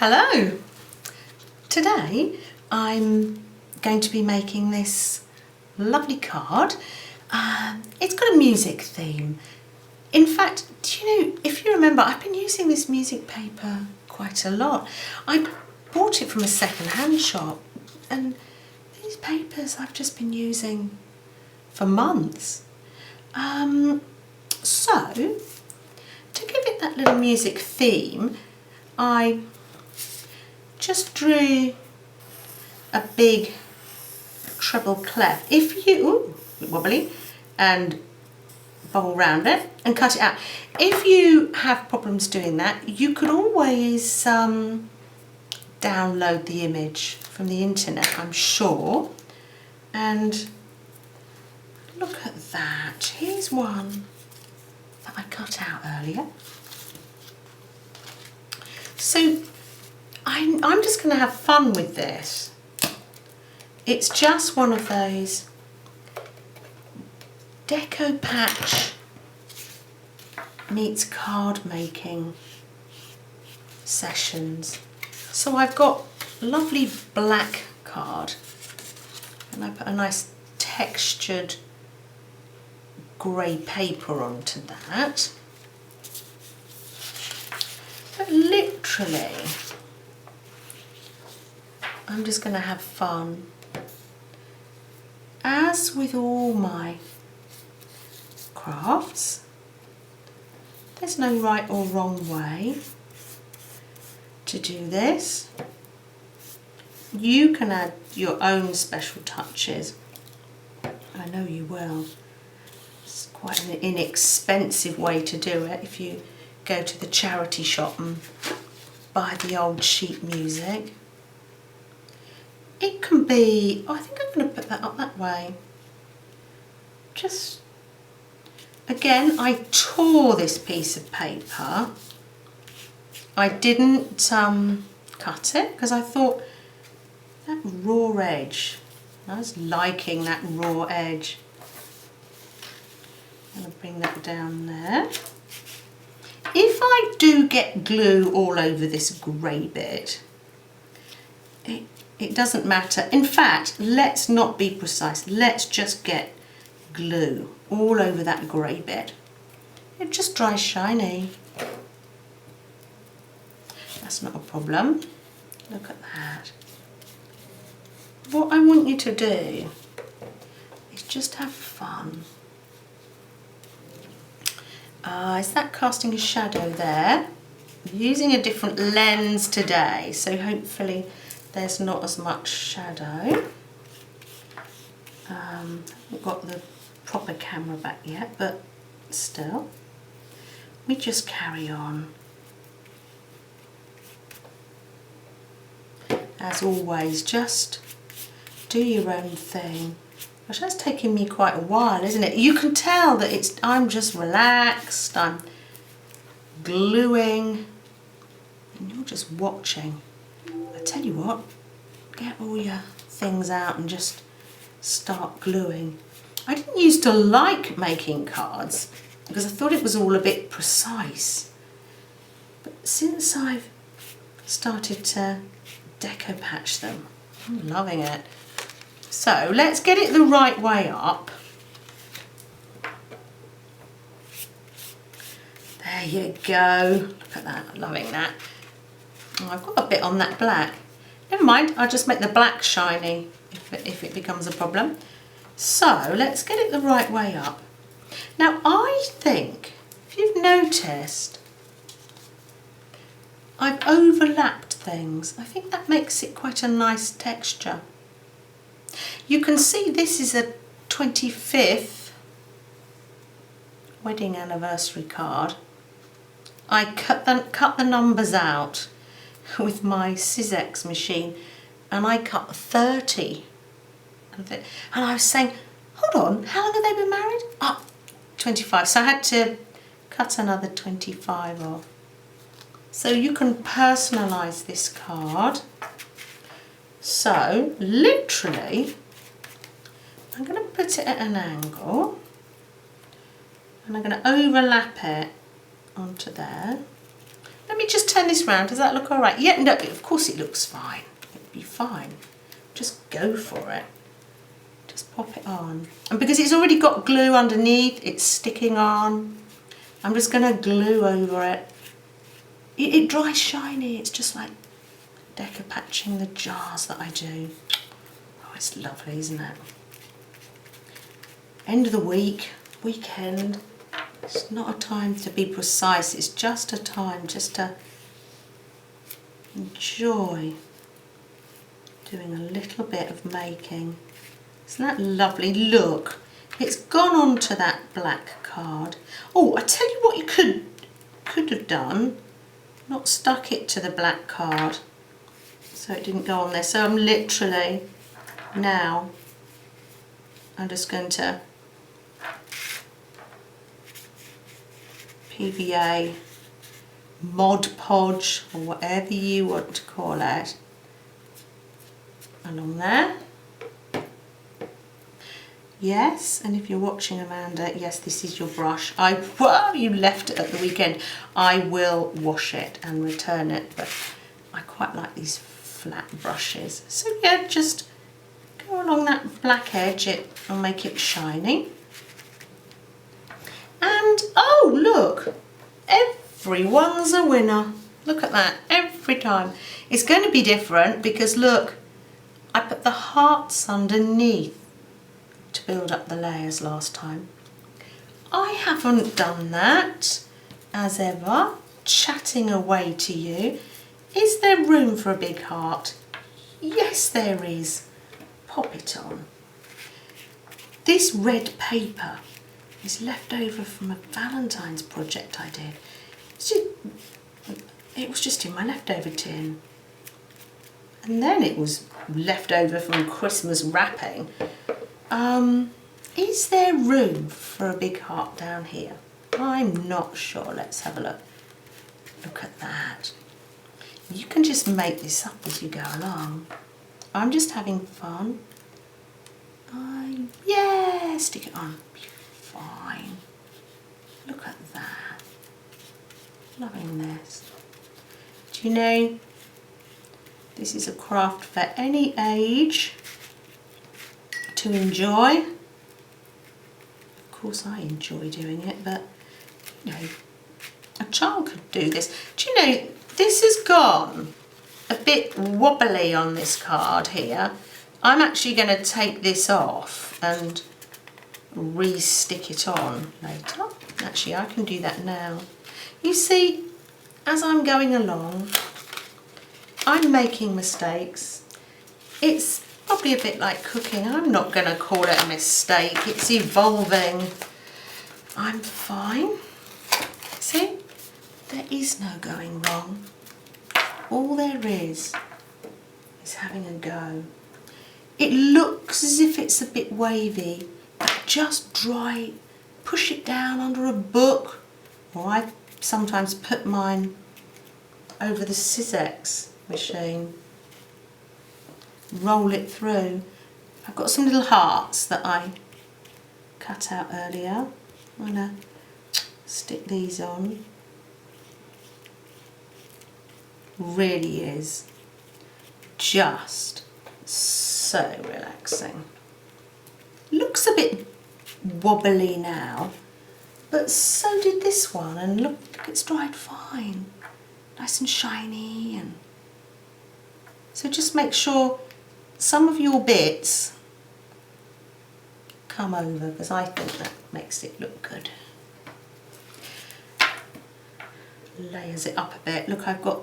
Hello! Today I'm going to be making this lovely card. It's got a music theme. In fact, do you know, if you remember, I've been using this music paper quite a lot. I bought it from a second-hand shop and these papers I've just been using for months. So, to give it that little music theme, I just drew a big treble clef. If you, wobbly, and bubble round it and cut it out. If you have problems doing that, you could always download the image from the internet, I'm sure. And look at that. Here's one that I cut out earlier. So I'm just going to have fun with this. It's just one of those decopatch meets card making sessions. So I've got lovely black card and I put a nice textured grey paper onto that. But literally, I'm just going to have fun. As with all my crafts, there's no right or wrong way to do this. You can add your own special touches. I know you will. It's quite an inexpensive way to do it if you go to the charity shop and buy the old sheet music. It can be, I think I'm going to put that up that way. Just, again, I tore this piece of paper. I didn't cut it because I thought that raw edge, I was liking that raw edge. I'm going to bring that down there. If I do get glue all over this grey bit, it doesn't matter. In fact, let's not be precise. Let's just get glue all over that grey bit. It just dries shiny. That's not a problem. Look at that. What I want you to do is just have fun. Is that casting a shadow there? I'm using a different lens today, so hopefully there's not as much shadow. I haven't got the proper camera back yet, but still, we just carry on. As always, just do your own thing. Gosh, that's taking me quite a while, isn't it? You can tell that I'm just relaxed, I'm gluing, and you're just watching. I tell you what, get all your things out and just start gluing. I didn't used to like making cards because I thought it was all a bit precise. But since I've started to decopatch them, I'm loving it. So let's get it the right way up. There you go. Look at that, I'm loving that. Oh, I've got a bit on that black. Never mind, I'll just make the black shiny if it becomes a problem. So let's get it the right way up. Now I think, if you've noticed, I've overlapped things. I think that makes it quite a nice texture. You can see this is a 25th wedding anniversary card. I cut the numbers out with my Sizex machine and I cut 30 of it. And I was saying, hold on, how long have they been married? Oh, 25. So I had to cut another 25 off. So you can personalise this card. So literally, I'm going to put it at an angle and I'm going to overlap it onto there. Let me just turn this round. Does that look all right? Yeah, no, of course it looks fine. It'll be fine. Just go for it. Just pop it on. And because it's already got glue underneath, it's sticking on. I'm just going to glue over it. It dries shiny. It's just like decopatching the jars that I do. Oh, it's lovely, isn't it? End of the week, weekend. It's not a time to be precise. It's just a time just to enjoy doing a little bit of making. Isn't that lovely? Look, it's gone onto that black card. Oh, I tell you what you could have done. Not stuck it to the black card so it didn't go on there. So I'm literally now, I'm just going to PVA, Mod Podge, or whatever you want to call it, along there. Yes, and if you're watching, Amanda, yes, this is your brush. Well, you left it at the weekend. I will wash it and return it, but I quite like these flat brushes. So yeah, just go along that black edge, it'll make it shiny. And oh, look, everyone's a winner. Look at that, every time. It's going to be different because look, I put the hearts underneath to build up the layers last time. I haven't done that, as ever, chatting away to you. Is there room for a big heart? Yes, there is. Pop it on. This red paper is left over from a Valentine's project I did. It was just in my leftover tin. And then it was left over from Christmas wrapping. Is there room for a big heart down here? I'm not sure. Let's have a look. Look at that. You can just make this up as you go along. I'm just having fun. Yeah, stick it on. Fine. Look at that. Loving this. Do you know, this is a craft for any age to enjoy. Of course I enjoy doing it, but you know, a child could do this. Do you know, this has gone a bit wobbly on this card here. I'm actually going to take this off and re-stick it on later. Actually, I can do that now. You see, as I'm going along, I'm making mistakes. It's probably a bit like cooking. I'm not going to call it a mistake. It's evolving. I'm fine. See, there is no going wrong. All there is having a go. It looks as if it's a bit wavy, but just dry, push it down under a book, or I sometimes put mine over the Sizex machine, roll it through. I've got some little hearts that I cut out earlier. I'm going to stick these on. Really is just so relaxing. Looks a bit wobbly now, but so did this one, and look, it's dried fine, nice and shiny. And so just make sure some of your bits come over, because I think that makes it look good. Layers it up a bit. Look, I've got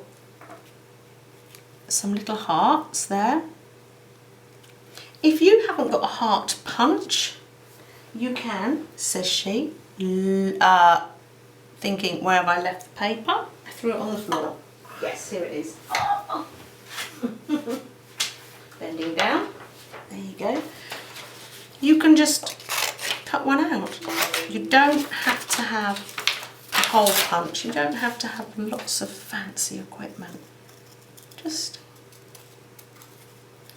some little hearts there. If you haven't got a heart punch, you can, says she, thinking, where have I left the paper? I threw it on the floor. Yes, here it is. Oh. Bending down. There you go. You can just cut one out. You don't have to have a hole punch. You don't have to have lots of fancy equipment. Just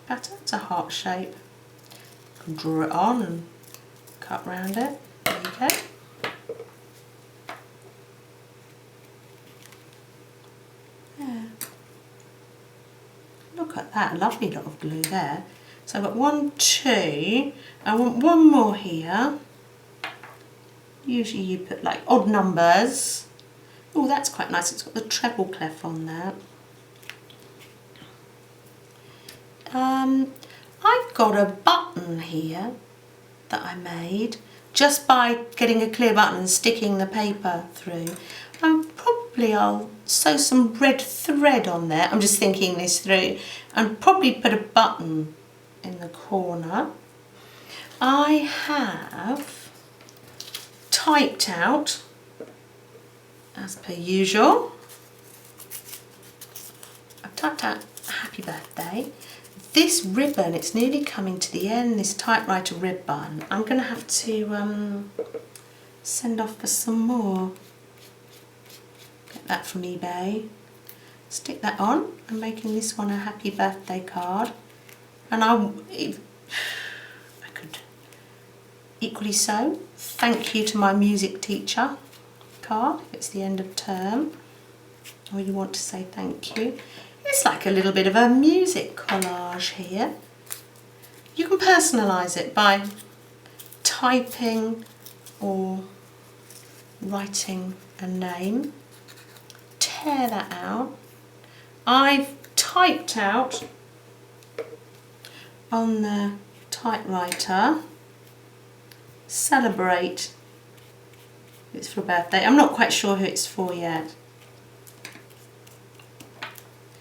pattern. It's a heart shape. You can draw it on and cut round it. There you go. Look at that, a lovely lot of glue there. So I've got 1, 2, I want one more here. Usually you put like odd numbers. Oh, that's quite nice, it's got the treble clef on there. I've got a button here that I made just by getting a clear button and sticking the paper through. I'll sew some red thread on there, I'm just thinking this through, and probably put a button in the corner. I have typed out, as per usual, I've typed out happy birthday. This ribbon, it's nearly coming to the end, this typewriter ribbon. I'm going to have to send off for some more. Get that from eBay. Stick that on. I'm making this one a happy birthday card. And I could equally so thank you to my music teacher card if it's the end of term, or you want to say thank you. It's like a little bit of a music collage here. You can personalise it by typing or writing a name. Tear that out. I've typed out on the typewriter, celebrate, it's for birthday. I'm not quite sure who it's for yet.